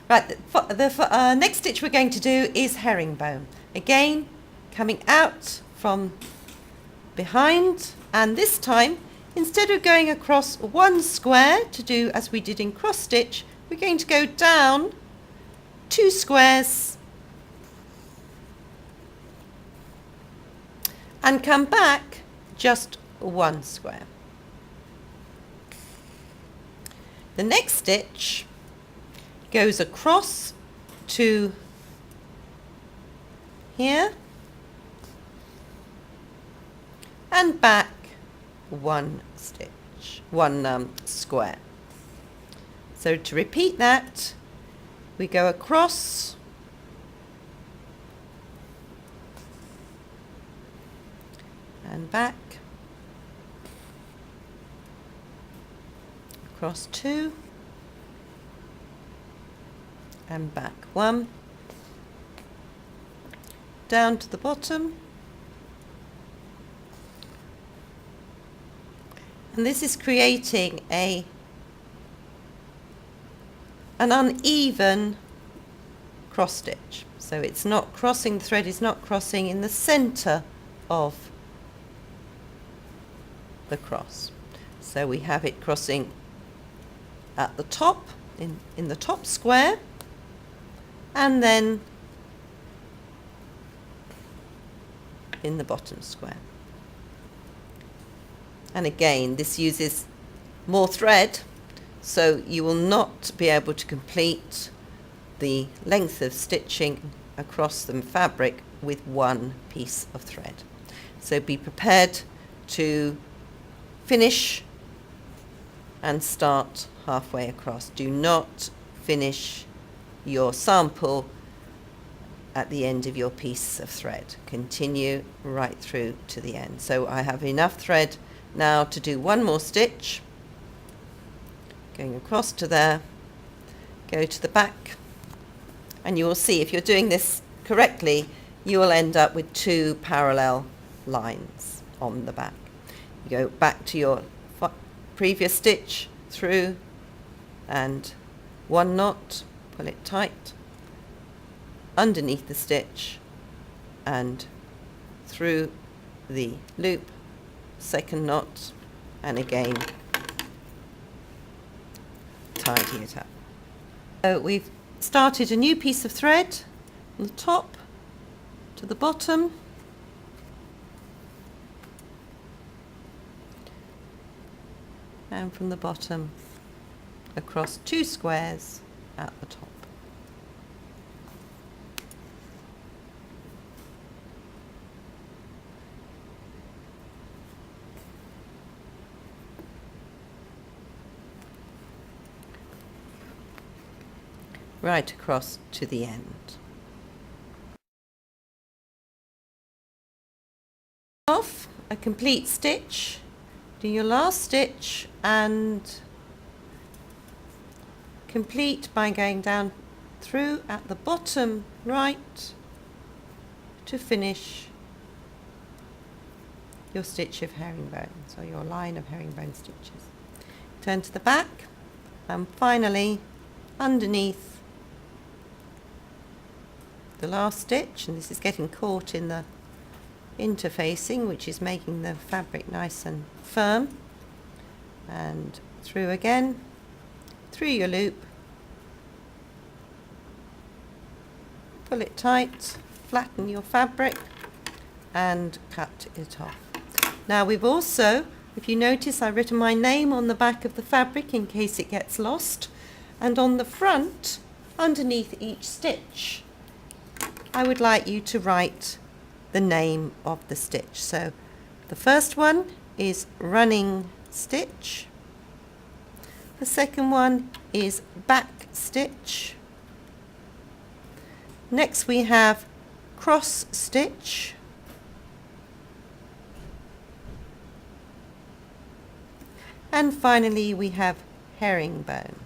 Right, the next stitch we're going to do is herringbone. Again, coming out from behind, and this time, instead of going across one square to do as we did in cross stitch, we're going to go down 2 squares and come back just 1 square. The next stitch goes across to here and back 1 stitch, 1 square. So to repeat that, we go across and back, across 2 and back 1, down to the bottom, and this is creating an uneven cross stitch. So it's not crossing, the thread is not crossing in the center of the cross. So we have it crossing at the top, in the top square, and then in the bottom square. And again, this uses more thread, so you will not be able to complete the length of stitching across the fabric with 1 piece of thread. So be prepared to finish and start halfway across. Do not finish your sample at the end of your piece of thread. Continue right through to the end. So I have enough thread now to do 1 more stitch, going across to there, go to the back, and you will see if you're doing this correctly, you will end up with 2 parallel lines on the back. You go back to your previous stitch, through, and 1 knot, pull it tight, underneath the stitch, and through the loop, 2nd knot, and again tidy it up. So we've started a new piece of thread from the top to the bottom, and from the bottom across 2 squares at the top. Right across to the end. Off a complete stitch, do your last stitch and complete by going down through at the bottom right to finish your stitch of herringbone, so your line of herringbone stitches. Turn to the back and finally underneath the last stitch, and this is getting caught in the interfacing, which is making the fabric nice and firm, and through again, through your loop, pull it tight, flatten your fabric and cut it off. Now we've also, if you notice, I've written my name on the back of the fabric in case it gets lost, and on the front underneath each stitch I would like you to write the name of the stitch. So the first one is running stitch, the second one is back stitch, next we have cross stitch, and finally we have herringbone.